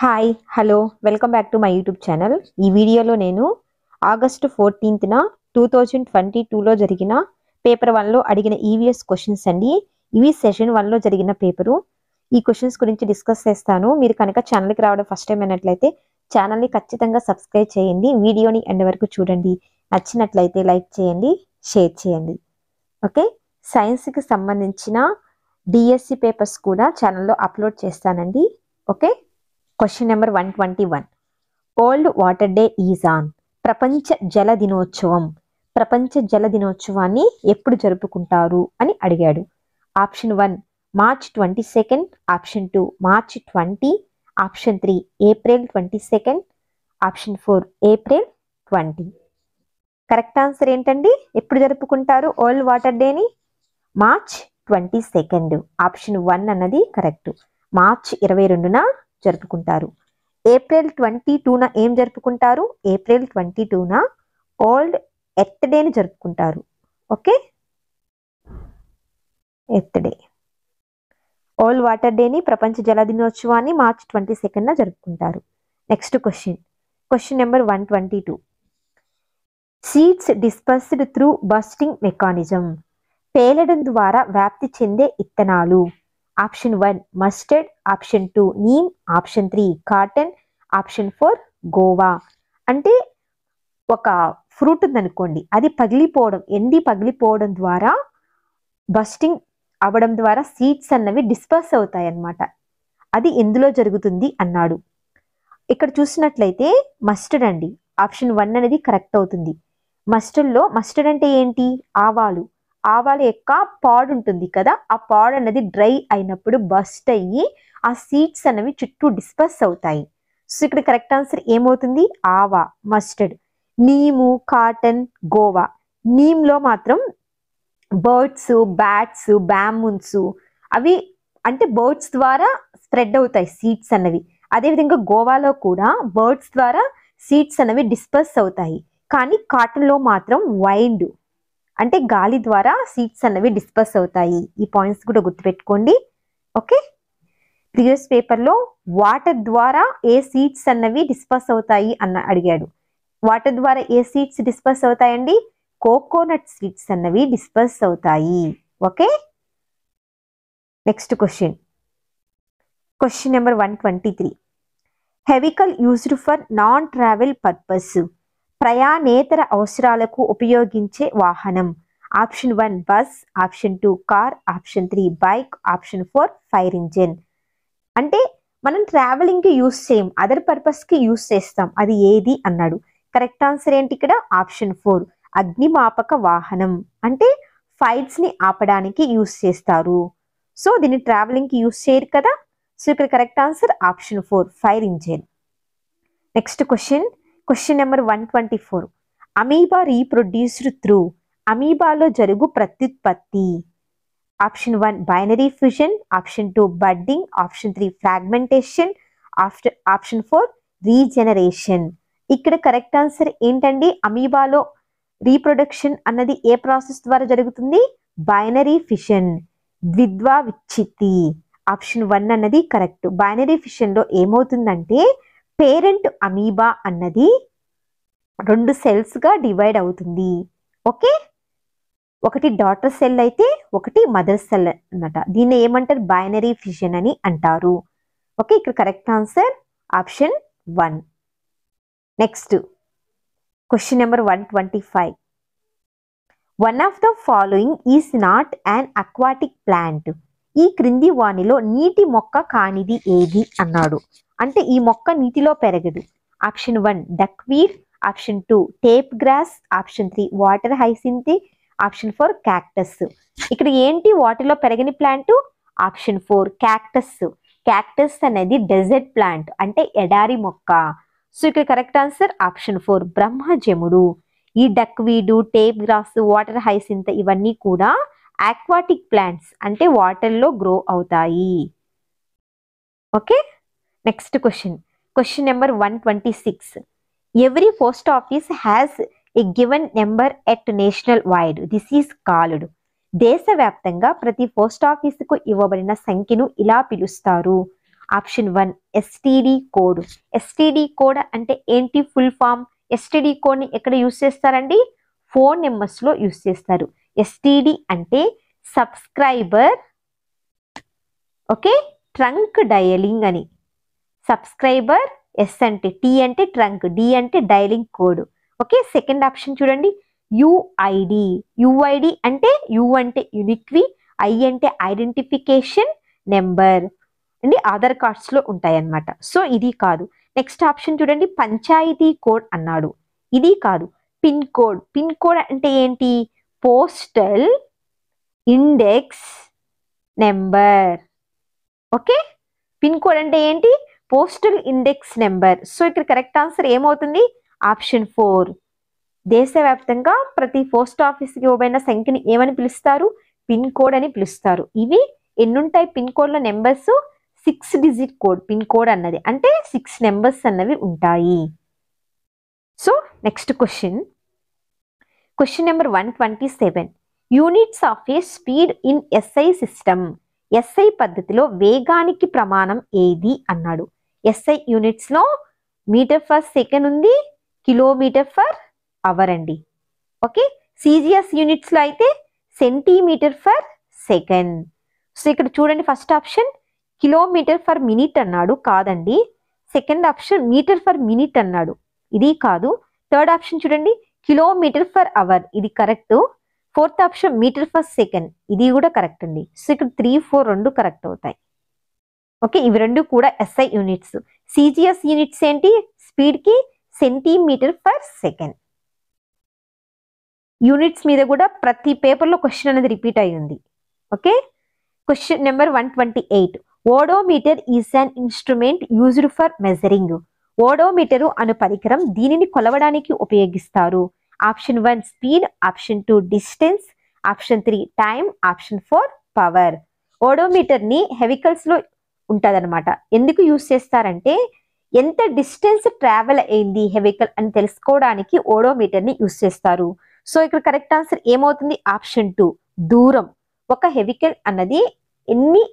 Hi hello welcome back to my YouTube channel. ఈ వీడియోలో నేను ఆగస్టు 14న 2022లో జరిగిన పేపర్ 1లో అడిగిన ఈవీఎస్ క్వశ్చన్స్ అండి. ఇవి సెషన్ 1లో జరిగిన పేపరు. ఈ క్వశ్చన్స్ గురించి డిస్కస్ చేస్తాను. మీరు కనుక ఛానల్కి రావడం ఫస్ట్ టైం అయినట్లయితే ఛానల్ని ఖచ్చితంగా సబ్స్క్రైబ్ చేయండి. వీడియోని ఎండ్ వరకు చూడండి. నచ్చినట్లయితే లైక్ చేయండి, షేర్ చేయండి. ఓకే, సైన్స్కి సంబంధించిన డిఎస్సి పేపర్స్ కూడా ఛానల్లో అప్లోడ్ చేస్తానండి. Okay, question number 121. World water day is on. ప్రపంచ జల దినోత్సవం. ప్రపంచ జల దినోత్సవాన్ని ఎప్పుడు జరుపుకుంటారు అని అడిగాడు. Option 1 March 22, option 2 March 20, option 3 April 22, option 4 April 20. Correct answer ఏంటండి? ఎప్పుడు జరుపుకుంటారు వరల్డ్ వాటర్ డేని? మార్చ్ 22. ఆప్షన్ 1 అన్నది కరెక్ట్. మార్చ్ 22న జరుపుకుంటారు. ఏప్రిల్ 22న ఏం జరుపుకుంటారు? ఏప్రిల్ 22న వరల్డ్ ఎర్త్ డేని జరుపుకుంటారు. Okay, earth day. World water డేని, ప్రపంచ జల దినోత్సవాన్ని మార్చ్ 22న జరుపుకుంటారు. Next question number 122. Seeds dispersed through bursting mechanism. పేలడం ద్వారా వ్యాప్తి చెందే ఇత్తనాలు. Option 1 mustard, option 2 neem, option 3 cotton, option 4 guava. అంటే ఒక ఫ్రూట్ ఉందనుకోండి, అది ఎండి పగిలిపోవడం ద్వారా, బస్టింగ్ అవ్వడం ద్వారా సీడ్స్ అన్నవి డిస్పర్స్ అవుతాయి అన్నమాట. అది ఎందులో జరుగుతుంది అన్నాడు. ఇక్కడ చూసినట్లయితే మస్టర్డ్ అండి. ఆప్షన్ 1 అనేది కరెక్ట్ అవుతుంది. మస్టర్డ్ అంటే ఏంటి? ఆవాల యొక్క పాడ్ ఉంటుంది కదా, ఆ పాడ్ అనేది డ్రై అయినప్పుడు బస్ట్ అయ్యి ఆ సీడ్స్ అనేవి చుట్టూ డిస్పర్స్ అవుతాయి. సో ఇక్కడ కరెక్ట్ ఆన్సర్ ఏమవుతుంది? ఆవా, మస్టర్డ్. నీము, కాటన్, గోవా. నీమ్లో మాత్రం బర్డ్స్, బ్యాట్స్, బ్యామూన్స్ అవి అంటే బర్డ్స్ ద్వారా స్ప్రెడ్ అవుతాయి సీడ్స్ అన్నవి. అదేవిధంగా గోవాలో కూడా బర్డ్స్ ద్వారా సీడ్స్ అనేవి డిస్పర్స్ అవుతాయి. కానీ కాటన్లో మాత్రం వైండ్ అంటే గాలి ద్వారా సీడ్స్ అన్నవి డిస్పర్స్ అవుతాయి. ఈ పాయింట్స్ కూడా గుర్తుపెట్టుకోండి. ఓకే, ప్రీవియస్ పేపర్లో వాటర్ ద్వారా ఏ సీడ్స్ అన్నవి డిస్పర్స్ అవుతాయి అడిగాడు. వాటర్ ద్వారా ఏ సీడ్స్ డిస్పర్స్ అవుతాయండి? కోకోనట్ సీడ్స్ అన్నవి డిస్పర్స్ అవుతాయి. Okay, next question number 123. Vehicle used for non travel purpose. ప్రయాణేతర అవసరాలకు ఉపయోగించే వాహనం. Option 1 bus, option 2 car, option 3 bike, option 4 fire engine. అంటే మనం ట్రావెలింగ్కి యూజ్ చేయం, అదర్ పర్పస్కి యూజ్ చేస్తాం. అది ఏది అన్నాడు. కరెక్ట్ ఆన్సర్ ఏంటి ఇక్కడ? ఆప్షన్ 4 అగ్నిమాపక వాహనం. అంటే ఫైర్స్ని ఆపడానికి యూజ్ చేస్తారు. సో దీన్ని ట్రావెలింగ్కి యూజ్ చేయరు కదా. సో ఇక్కడ correct answer option 4 fire engine. Next question number 124. Amoeba reproduced through. అమీబాలో జరుగు ప్రత్యుత్పత్తి. Option 1 binary fusion, option 2 budding, option 3 fragmentation, option 4 regeneration. ఇక్కడ కరెక్ట్ ఆన్సర్ ఏంటండి? అమీబాలో రీప్రొడక్షన్ అన్నది ఏ ప్రాసెస్ ద్వారా జరుగుతుంది? బైనరీ ఫిషన్, ద్విద్వా విచ్ఛిత్తి. ఆప్షన్ 1 అన్నది కరెక్ట్. బైనరీ ఫిషన్లో ఏమవుతుందంటే పేరెంట్ అమీబా అన్నది 2 సెల్స్గా డివైడ్ అవుతుంది. ఓకే, ఒకటి డాటర్ సెల్ అయితే ఒకటి మదర్ సెల్ అన్నమాట. దీన్ని ఏమంటారు? బైనరీ ఫిషన్ అని అంటారు. ఓకే, ఇక్కడ correct answer option 1. Next question number 125. One of the following is not an aquatic plant. ఈ క్రింది వానిలో నీటి మొక్క కానిది ఏది అన్నాడు. అంటే ఈ మొక్క నీటిలో పెరగదు. Option 1 duckweed, option 2 tape grass, option 3 water hyacinth, option 4 cactus. ఇక్కడ ఏంటి వాటర్లో పెరగని ప్లాంట్? Option 4 cactus. క్యాక్టస్ అనేది డెజర్ట్ ప్లాంట్, అంటే ఎడారి మొక్క. సో ఇక్కడ కరెక్ట్ ఆన్సర్ ఆప్షన్ 4 బ్రహ్మజముడు. ఈ డక్వీడు, టేప్ గ్రాస్, వాటర్ హైసింత్ ఇవన్నీ కూడా ఆక్వాటిక్ ప్లాంట్స్, అంటే వాటర్లో గ్రో అవుతాయి. Okay, next question number 126. Every post office has a given number at national wide. This is called. దేశవ్యాప్తంగా ప్రతి పోస్ట్ ఆఫీసుకు ఇవ్వబడిన సంఖ్యను ఇలా పిలుస్తారు. Option 1 STD code. STD code అంటే ఏంటి ఫుల్ ఫామ్? ఎస్టిడి కోడ్ ని ఎక్కడ యూస్ చేస్తారండి? ఫోన్ నెంబర్స్ లో యూస్ చేస్తారు. ఎస్టిడి అంటే సబ్స్క్రైబర్ ఓకే ట్రంక్ డయలింగ్ అని. సబ్స్క్రైబర్, ఎస్ అంటే టీ అంటే ట్రంక్, డి అంటే dialling code. Okay second option చూడండి యుఐడి. యుఐడి అంటే యు అంటే యూనిక్వి, ఐ అంటే ఐడెంటిఫికేషన్ నెంబర్ అండి, ఆధార్ కార్డ్స్ లో ఉంటాయి అన్నమాట. సో ఇది కాదు. నెక్స్ట్ ఆప్షన్ చూడండి పంచాయతీ కోడ్ అన్నాడు. ఇది కాదు. Pin code. పిన్ కోడ్ అంటే ఏంటి? Postal index number. Okay pin code అంటే ఏంటి? Postal index number. సో ఇక్కడ కరెక్ట్ ఆన్సర్ ఏమవుతుంది? ఆప్షన్ 4. దేశవ్యాప్తంగా ప్రతి పోస్ట్ ఆఫీస్కి ఇవ్వబడిన సంఖ్యని ఏమని పిలుస్తారు? పిన్ కోడ్ అని పిలుస్తారు. ఇవి ఎన్నుంటాయి పిన్ కోడ్ల numbers? 6 digit code pin code అన్నది, అంటే 6 నెంబర్స్ అన్నవి ఉంటాయి. So next question number 127. Units of a speed in SI system. SI పద్ధతిలో వేగానికి ప్రమాణం ఏది అన్నాడు. ఎస్ఐ యూనిట్స్ లో మీటర్ ఫర్ సెకండ్ ఉంది, కిలోమీటర్ ఫర్ అవర్ అండి. ఓకే సిజిఎస్ యూనిట్స్ లో అయితే సెంటీమీటర్ ఫర్ సెకండ్. సో ఇక్కడ చూడండి first option kilometre per minute అన్నాడు, కాదండి. Second option metre for minute అన్నాడు, ఇది కాదు. థర్డ్ ఆప్షన్ చూడండి కిలోమీటర్ ఫర్ అవర్, ఇది correct. Fourth option metre per second, ఇది కూడా కరెక్ట్ అండి. సో ఇక్కడ 3, 4 రెండు కరెక్ట్ అవుతాయి. ఓకే ఇవి రెండు కూడా ఎస్ఐ యూనిట్స్. సిజిఎస్ యూనిట్స్ ఏంటి? స్పీడ్ కి సెంటీమీటర్ ఫర్ సెకండ్. యూనిట్స్ మీద కూడా ప్రతి పేపర్లో క్వశ్చన్ అనేది రిపీట్ అయి ఉంది. Okay question number 128. Odometer is an instrument used for measuring. Odometer అను పరికరం దీనిని కొలవడానికి ఉపయోగిస్తారు. Option 1 speed, option 2 distance, option 3 time, option 4 power. Odometer ని వెహికల్స్ లో ఉంటదన్నమాట. ఎందుకు యూజ్ చేస్తారంటే ఎంత డిస్టెన్స్ ట్రావెల్ అయింది వెహికల్ అని తెలుసుకోవడానికి ఓడోమీటర్ ని యూజ్ చేస్తారు. సో ఇక్కడ కరెక్ట్ ఆన్సర్ ఏమవుతుంది? ఆప్షన్ 2 దూరం. ఒక వెహికల్ అన్నది ఎన్ని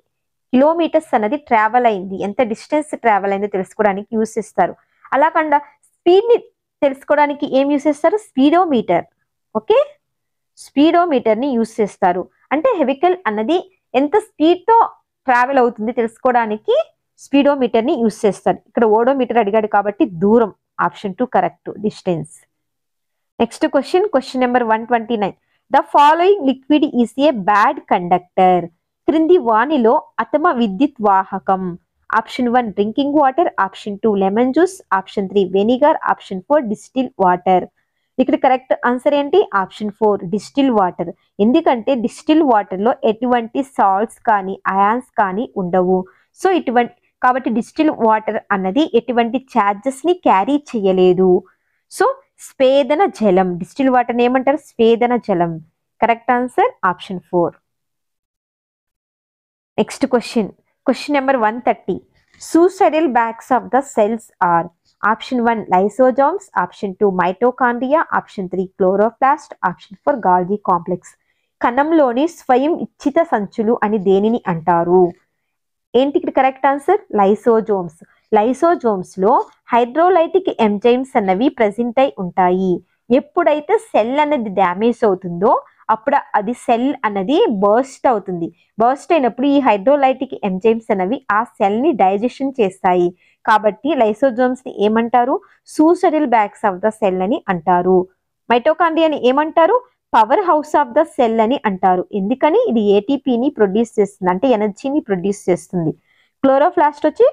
కిలోమీటర్స్ అన్నది ట్రావెల్ అయింది, ఎంత డిస్టెన్స్ ట్రావెల్ అయిందో తెలుసుకోవడానికి యూజ్ చేస్తారు. అలా కాకుండా స్పీడ్ ని తెలుసుకోవడానికి ఏం యూజ్ చేస్తారు? స్పీడోమీటర్. ఓకే స్పీడోమీటర్ ని యూజ్ చేస్తారు. అంటే వెహికల్ అన్నది ఎంత స్పీడ్ తో ట్రావెల్ అవుతుంది తెలుసుకోవడానికి స్పీడోమీటర్ ని యూజ్ చేస్తారు. ఇక్కడ ఓడోమీటర్ అడిగాడు కాబట్టి దూరం, option 2 correct, distance. Next question number 129. The following liquid is a bad conductor. క్రింది వాణిలో అతమ విద్యుత్ వాహకం. Option 1 drinking water, option 2 lemon juice, option 3 vinegar, option 4 distil water. ఇక్కడ కరెక్ట్ ఆన్సర్ ఏంటి? Option 4 distil water. ఎందుకంటే డిస్టిల్ వాటర్ లో ఎటువంటి సాల్ట్స్ కానీ అయాన్స్ కానీ ఉండవు. సో కాబట్టి డిస్టిల్ వాటర్ అన్నది ఎటువంటి ఛార్జెస్ ని క్యారీ చేయలేదు. సో స్వేదన జలం, డిస్టిల్ వాటర్ ఏమంటారు? స్వేదన జలం. Correct answer option 4. Next question number 130. Suicidal bags of the cells are. Option 1 lysosomes, option 2 mitochondria, option 3 chloroplast, option 4 Golgi complex. కణంలోని స్వయం ఇచ్ఛిత సంచులు అని దేనిని అంటారు? ఏంటి ఇక్కడ కరెక్ట్ ఆన్సర్? లైసోజోమ్స్. లైసోజోమ్స్ లో హైడ్రోలైటిక్ ఎంజైమ్స్ అన్నవి ప్రెసెంట్ అయి ఉంటాయి. ఎప్పుడైతే సెల్ అనేది డ్యామేజ్ అవుతుందో అప్పుడు అది సెల్ అన్నది బర్స్ట్ అవుతుంది. బర్స్ట్ అయినప్పుడు ఈ హైడ్రోలైటిక్ ఎంజైమ్స్ అనేవి ఆ సెల్ ని డైజెషన్ చేస్తాయి. కాబట్టి లైసోజోమ్స్ ని ఏమంటారు? Suicidal bags of the cell అని అంటారు. మైటోకాండ్రియాని ఏమంటారు? Power house of the cell అని అంటారు. ఎందుకని? ఇది ఏటీపీని ప్రొడ్యూస్ చేస్తుంది, అంటే ఎనర్జీని ప్రొడ్యూస్ చేస్తుంది. క్లోరోప్లాస్ట్ వచ్చి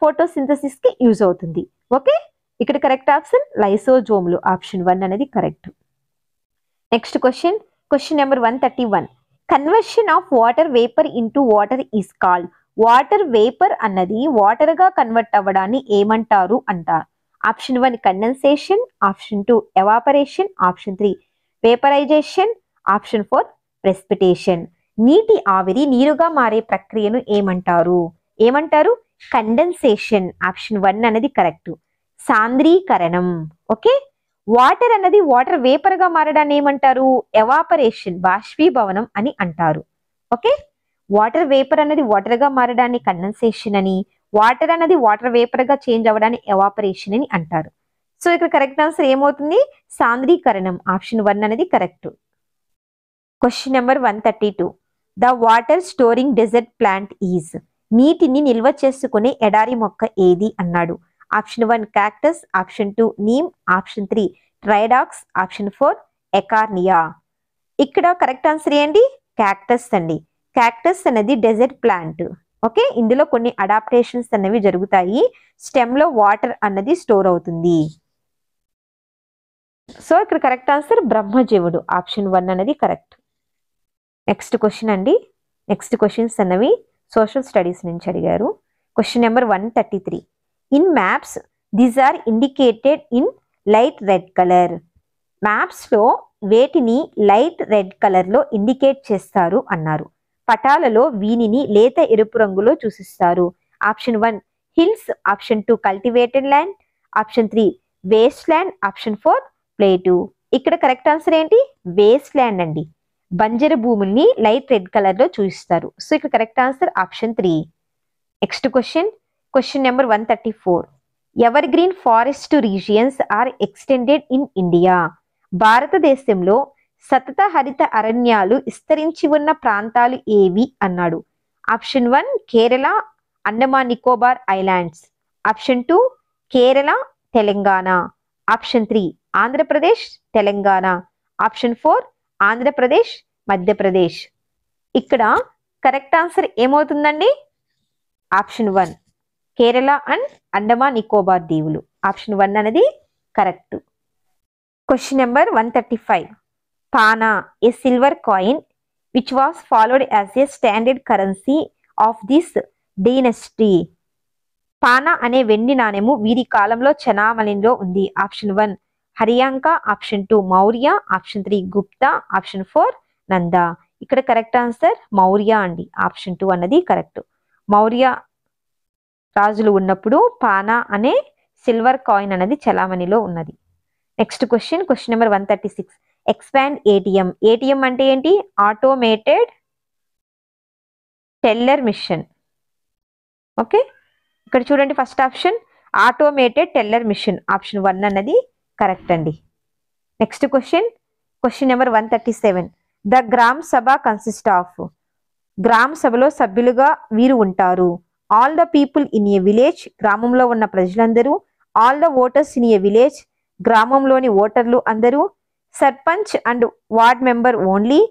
ఫోటోసింథసిస్ కి యూజ్ అవుతుంది. ఓకే ఇక్కడ కరెక్ట్ ఆప్షన్ లైసోజోమ్లు, ఆప్షన్ 1 అనేది correct. Next question number 131. Conversion of water vapour into water is called. Water vapour అన్నది వాటర్ గా కన్వర్ట్ అవ్వడాన్ని ఏమంటారు అంటారు? Option 1 condensation, option 2 evaporation, option 3 vaporisation, option 4 precipitation. నీటి ఆవిరి నీరుగా మారే ప్రక్రియను ఏమంటారు? కండెన్సేషన్, ఆప్షన్ 1 అనేది కరెక్ట్. సాంద్రీకరణం. ఓకే వాటర్ అన్నది వాటర్ వేపర్ గా మారడాన్ని ఏమంటారు? ఎవాపరేషన్, బాష్పీభవనం అని అంటారు. ఓకే వాటర్ వేపర్ అనేది వాటర్ గా మారడాన్ని కండెన్సేషన్ అని, వాటర్ అనేది వాటర్ వేపర్ గా చేంజ్ అవ్వడాన్ని ఎవాపరేషన్ అని అంటారు. సో ఇక్కడ కరెక్ట్ ఆన్సర్ ఏమవుతుంది? సాంద్రీకరణం. ఆప్షన్ 1 అనేది correct. Question number 132. The water storing desert plant is. నీటిని నిల్వ చేసుకునే ఎడారి మొక్క ఏది అన్నాడు. Option 1 cactus, option 2 neem, option 3 tridax, option 4 eichhornia. ఇక్కడ కరెక్ట్ ఆన్సర్ ఏంటి? క్యాక్టస్ అండి. క్యాక్టస్ అనేది డెజర్ట్ ప్లాంట్. ఓకే, ఇందులో కొన్ని అడాప్టేషన్స్ అనేవి జరుగుతాయి. స్టెమ్ లో వాటర్ అన్నది స్టోర్ అవుతుంది. సో ఇక్కడ కరెక్ట్ ఆన్సర్ బ్రహ్మజీవుడు. ఆప్షన్ 1 అనేది కరెక్ట్. నెక్స్ట్ క్వశ్చన్ అండి. నెక్స్ట్ క్వశ్చన్స్ అన్నవి సోషల్ స్టడీస్ నుంచి అడిగారు. Question number 133. In maps these are indicated in light red colour. Maps లో వేటిని లైట్ రెడ్ కలర్ లో ఇండికేట్ చేస్తారు అన్నారు. పటాలలో వీనిని లేత ఎరుపు రంగులో చూసిస్తారు. Option 1 hills, option 2 cultivated land, option 3 waste land, option 4 plateau. ఇక్కడ కరెక్ట్ ఆన్సర్ ఏంటి? వేస్ట్ ల్యాండ్ అండి. బంజరు భూముల్ని లైట్ రెడ్ కలర్ లో చూపిస్తారు. సో ఇక్కడ correct answer option 3. Next question. Question number 134. Evergreen forest regions are extended in India. భారతదేశంలో సతత హరిత అరణ్యాలు విస్తరించి ఉన్న ప్రాంతాలు ఏవి అన్నాడు. Option 1 Kerala, Andaman Nicobar islands, option 2 Kerala, Telangana, option 3 Andhra Pradesh, Telangana, option 4 Andhra Pradesh, Madhya Pradesh. ఇక్కడ కరెక్ట్ ఆన్సర్ ఏమవుతుందండి? ఆప్షన్ 1 కేరళ అండ్ అండమాన్ నికోబార్ దీవులు. ఆప్షన్ 1 అనేది కరెక్ట్. Question number 135. పానా, a silver coin which was followed as a standard currency of this dynasty. Pana అనే వెండి నాణెము వీరి కాలంలో చలామణిలో ఉంది. Option 1 Haryanka, option 2 Maurya, option 3 Gupta, option 4 Nanda. ఇక్కడ కరెక్ట్ ఆన్సర్ మౌర్య అండి. ఆప్షన్ 2 అన్నది కరెక్ట్. మౌర్య రాజులు ఉన్నప్పుడు పానా అనే సిల్వర్ కాయిన్ అనేది చలామణిలో ఉన్నది. Next question. Question number 136. Expand ATM. ATM అంటే ఏంటి? Automated teller machine. ఓకే, ఇక్కడ చూడండి first option automated teller machine. Option 1 అన్నది కరెక్ట్ అండి. Next question. Question number 137. The gram sabha consist of. గ్రామ సభలో సభ్యులుగా వీరు ఉంటారు. All the people in a village, గ్రామంలో ఉన్న ప్రజలందరూ. All the voters in a village, గ్రామంలోని ఓటర్లు అందరూ. Sarpanch and ward member only,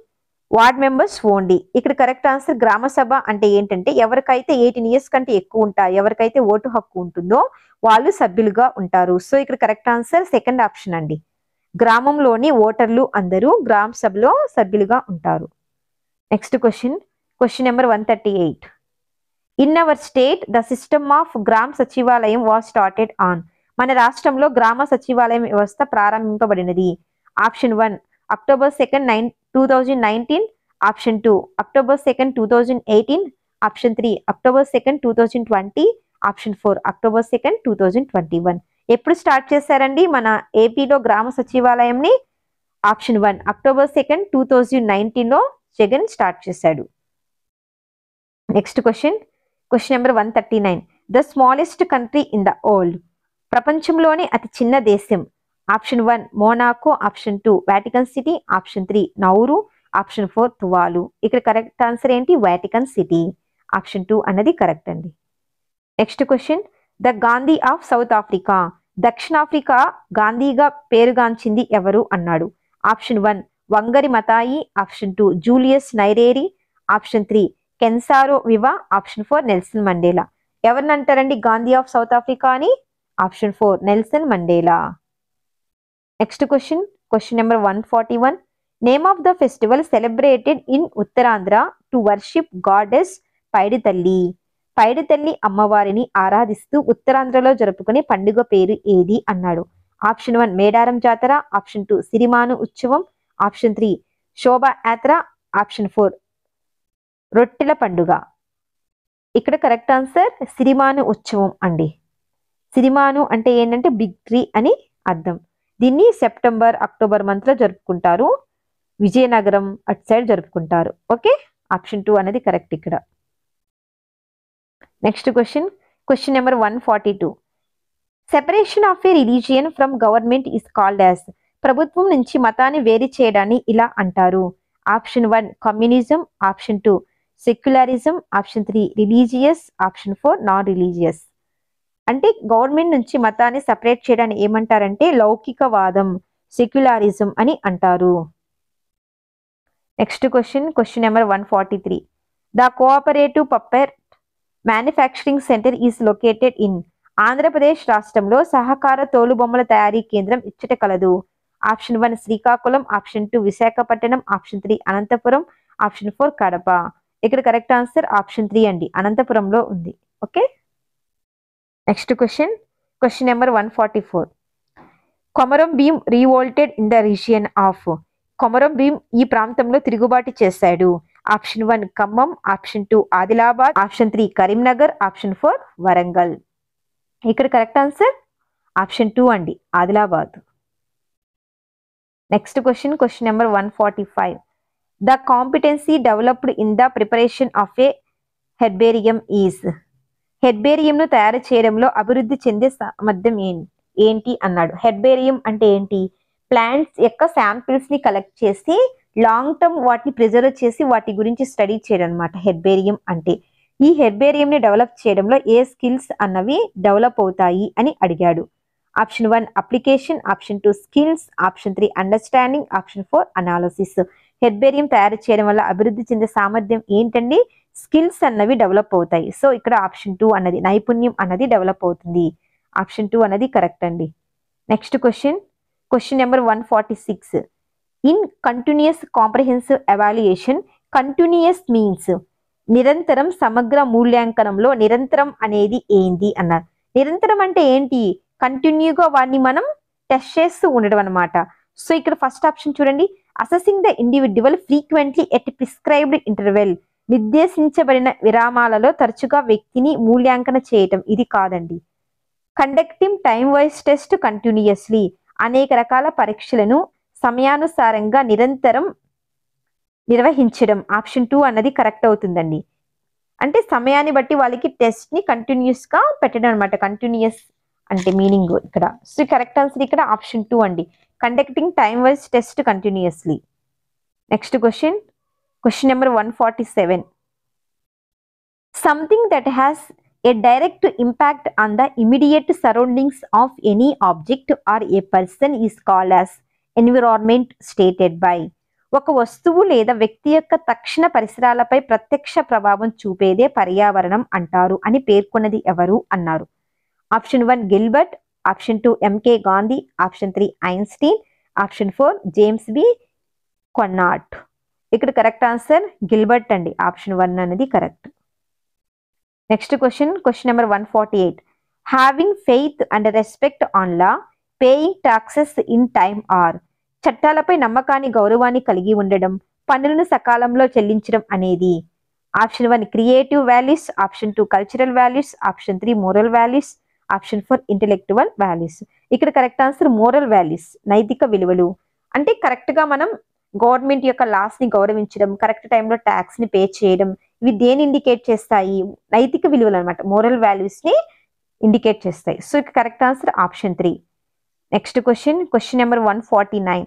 ward members only. ఇక్కడ కరెక్ట్ ఆన్సర్ గ్రామ సభ అంటే ఏంటంటే ఎవరికైతే 18 years కంటే ఎక్కువ ఉంటాయి, ఎవరికైతే ఓటు హక్కు ఉంటుందో వాళ్ళు సభ్యులుగా ఉంటారు. సో ఇక్కడ కరెక్ట్ ఆన్సర్ సెకండ్ ఆప్షన్ అండి. గ్రామంలోని ఓటర్లు అందరూ గ్రామ సభలో సభ్యులుగా ఉంటారు. Next question. Question number 138. In our state the system of గ్రామ సచివాలయం వాస్ స్టార్టెడ్ ఆన్. మన రాష్ట్రంలో గ్రామ సచివాలయం వ్యవస్థ ప్రారంభింపబడినది. Option 1 October 2nd, 2019, option 2 October 2nd, 2018, option 3 October 2nd, 2020, option 4 October 2nd, 2021. ఎప్పుడు స్టార్ట్ చేశారండి మన ఏపీలో గ్రామ సచివాలయంని? ఆప్షన్ 1 October 2nd, 2019లో జగన్ స్టార్ట్ చేశాడు. Next question. Question number 139. The smallest country in the world. ప్రపంచంలోని అతి చిన్న దేశం. Option 1 Monaco, option 2 Vatican City, option 3 Nauru, option 4 Tuvalu. ఇక్కడ కరెక్ట్ ఆన్సర్ ఏంటి? Vatican City. ఆప్షన్ 2 అన్నది కరెక్ట్ అండి. Next question. The Gandhi of South Africa. దక్షిణాఫ్రికా గాంధీగా పేరుగాంచింది ఎవరు అన్నాడు. Option 1 Wangari Maathai, option 2 Julius Nyerere, option 3 Ken Saro Wiwa, option 4 Nelson Mandela. ఎవరిని అంటారండి గాంధీ ఆఫ్ సౌత్ ఆఫ్రికా అని? Option 4 Nelson Mandela. Next question. Question number 141. Name of the festival celebrated in Uttarandhra to worship goddess Paiditalli. Paiditalli అమ్మవారిని ఆరాధిస్తూ ఉత్తరాంధ్రలో జరుపుకునే పండుగ పేరు ఏది అన్నాడు. ఆప్షన్ 1 మేడారం జాతర, ఆప్షన్ 2 సిరిమాను ఉత్సవం, ఆప్షన్ 3 శోభా యాత్ర, ఆప్షన్ 4 రొట్టెల పండుగ. ఇక్కడ కరెక్ట్ ఆన్సర్ సిరిమాను ఉత్సవం అండి. సిరిమాను అంటే ఏంటంటే బిగ్ ట్రీ అని అర్థం. దీన్ని సెప్టెంబర్, అక్టోబర్ మంత్ లో జరుపుకుంటారు. విజయనగరం అటు సైడ్ జరుపుకుంటారు. ఓకే, ఆప్షన్ 2 అనేది కరెక్ట్ ఇక్కడ. Next question. Question number 142. Separation of A religion from government is called as. ప్రభుత్వం నుంచి మతాన్ని వేరు చేయడాన్ని ఇలా అంటారు. Option 1 communism, option 2 secularism, option 3 religious, option 4 non religious. అంటే గవర్నమెంట్ నుంచి మతాన్ని సపరేట్ చేయడాన్ని ఏమంటారంటే లౌకికవాదం, సెక్యులరిజం అని అంటారు. Next question number 143. The cooperative puppet manufacturing centre is located in. Andhra Pradesh రాష్ట్రంలో సహకార తోలుబొమ్మల తయారీ కేంద్రం ఇచ్చట కలదు. Option 1 Srikakulam, option 2 Visakhapatnam, option 3 Anantapuram, option 4 Kadapa. ఇక్కడ కరెక్ట్ ఆన్సర్ ఆప్షన్ 3 అండి, అనంతపురంలో ఉంది. Okay, next question number 144. Komaram Bheem revolted in the region of. Komaram Bheem ఈ ప్రాంతంలో తిరుగుబాటు చేశాడు. Option 1 Khammam, option 2 Adilabad, option 3 Karimnagar, option 4 Warangal. ఇక్కడ కరెక్ట్ ఆన్సర్ ఆప్షన్ 2 అండి, Adilabad. Next question number 145. The competency developed in the preparation of a herbarium is. హెర్బేరియంను తయారు చేయడంలో అభివృద్ధి చెందే సామర్థ్యం ఏంటి అన్నాడు. హెర్బేరియం అంటే ఏంటి? ప్లాంట్స్ యొక్క శాంపిల్స్ ని కలెక్ట్ చేసి లాంగ్ టర్మ్ వాటిని ప్రిజర్వ్ చేసి వాటి గురించి స్టడీ చేయడం అనమాట హెర్బేరియం అంటే. ఈ హెర్బేరియం ని డెవలప్ చేయడంలో ఏ స్కిల్స్ అన్నవి డెవలప్ అవుతాయి అని అడిగాడు. Option 1 application, option 2 skills, option 3 understanding, option 4 analysis. Herbarium తయారు చేయడం వల్ల అభివృద్ధి చెందే సామర్థ్యం ఏంటండి? స్కిల్స్ అన్నవి డెవలప్ అవుతాయి. సో ఇక్కడ ఆప్షన్ 2 అన్నది నైపుణ్యం అన్నది డెవలప్ అవుతుంది. ఆప్షన్ 2 అన్నది కరెక్ట్ అండి. Next question number 146. In continuous comprehensive evaluation, continuous means నిరంతరం సమగ్ర మూల్యాంకనంలో నిరంతరం అనేది ఏంది అన్నారు. నిరంతరం అంటే ఏంటి? కంటిన్యూగా వాడిని మనం టెస్ట్ చేస్తూ ఉండడం అనమాట. సో ఇక్కడ ఫస్ట్ ఆప్షన్ చూడండి, assessing the individual frequently at prescribed interval. నిర్దేశించబడిన విరామాలలో తరచుగా వ్యక్తిని మూల్యాంకన చేయటం, ఇది కాదండి. Conducting time wise test continuously, అనేక రకాల పరీక్షలను సమయానుసారంగా నిరంతరం నిర్వహించడం, ఆప్షన్ 2 అన్నది కరెక్ట్ అవుతుందండి. అంటే సమయాన్ని బట్టి వాళ్ళకి టెస్ట్ ని కంటిన్యూస్ గా పెట్టడం అనమాట. కంటిన్యూస్ అంటే మీనింగ్ ఇక్కడ. సో కరెక్ట్ ఆన్సర్ ఇక్కడ ఆప్షన్ 2 అండి, conducting time wise test continuously. Next question number 147. Something that has a direct impact on the immediate surroundings of any object or a person is called as environment stated by. ఒక వస్తువు లేదా వ్యక్తి యొక్క తక్షణ పరిసరాలపై ప్రత్యక్ష ప్రభావం చూపేదే పర్యావరణం అంటారు అని పేర్కొన్నది ఎవరు అన్నారు. Option 1 Gilbert, option 2 M K Gandhi, option 3 Einstein, option 4 James B Conant. ఇక్కడ కరెక్ట్ ఆన్సర్ గిల్బర్ట్ అండి, ఆప్షన్ 1 అనేది correct. Next question number 148. Having faith and respect on law, paying taxes in time or. చట్టాలపై నమ్మకాన్ని గౌరవాన్ని కలిగి ఉండడం, పన్నులను సకాలంలో చెల్లించడం అనేది. Option 1 creative values, option 2 cultural values, option 3 moral values, option 4 intellectual values. ఇక్కడ కరెక్ట్ ఆన్సర్ మోరల్ వాల్యూస్, నైతిక విలువలు. అంటే కరెక్ట్ గా మనం గవర్నమెంట్ యొక్క లాస్ ని గౌరవించడం, కరెక్ట్ టైంలో ట్యాక్స్ ని పే చేయడం, ఇవి దేని ఇండికేట్ చేస్తాయి? నైతిక విలువలు అనమాట, మోరల్ వాల్యూస్ ని ఇండికేట్ చేస్తాయి. సో ఇక correct answer option 3. Next question number 149.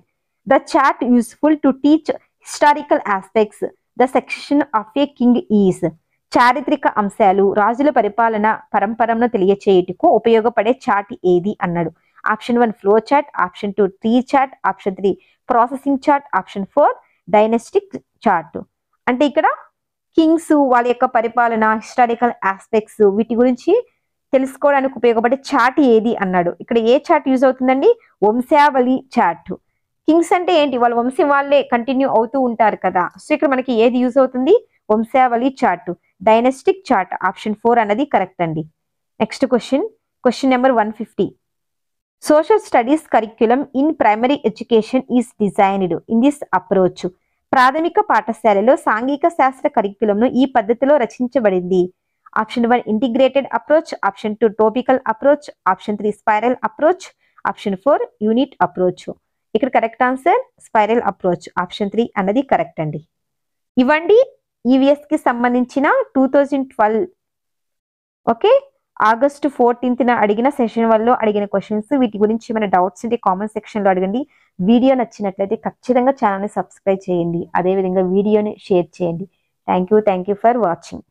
The chart useful to teach historical aspects the section of a king is. చారిత్రక అంశాలు రాజుల పరిపాలన పరంపరను తెలియచేయుటకు ఉపయోగపడే చార్ట్ ఏది అన్నాడు. Option 1 flow chart, option 2 tree chart, option 3 processing chart, option 4 dynastic chart. అంటే ఇక్కడ Kings వాళ్ళ యొక్క పరిపాలన, హిస్టారికల్ ఆస్పెక్ట్స్ వీటి గురించి తెలుసుకోవడానికి ఉపయోగపడే చార్ట్ ఏది అన్నాడు. ఇక్కడ ఏ చార్ట్ యూజ్ అవుతుందండి? వంశావళి చార్ట్. కింగ్స్ అంటే ఏంటి? వాళ్ళ వంశం వాళ్ళే కంటిన్యూ అవుతూ ఉంటారు కదా. సో ఇక్కడ మనకి ఏది యూజ్ అవుతుంది? వంశావళి చార్ట్. డైనస్టిక్ చార్ట్, ఆప్షన్ 4 అన్నది కరెక్ట్ అండి. Next question number 150. Social studies curriculum in primary education is designed in this approach. ప్రాథమిక పాఠశాలలో సాంఘిక శాస్త్ర కరిక్యులంను ఈ పద్ధతిలో రచించబడింది. Option 1 integrated approach, option 2 topical approach, option 3 spiral approach, option 4 unit approach. ఇక్కడ correct answer spiral approach, option 3 అన్నది కరెక్ట్ అండి. ఇవ్వండి ఈవీఎస్ కి సంబంధించిన 2012 ఓకే ఆగస్టు 14న అడిగిన సెషన్ 1లో అడిగిన క్వశ్చన్స్. వీటి గురించి ఏమైనా డౌట్స్ ఉంటే కామెంట్ సెక్షన్లో అడగండి. వీడియో నచ్చినట్లయితే ఖచ్చితంగా ఛానల్ని సబ్స్క్రైబ్ చేయండి. అదేవిధంగా వీడియోని షేర్ చేయండి. Thank you for watching.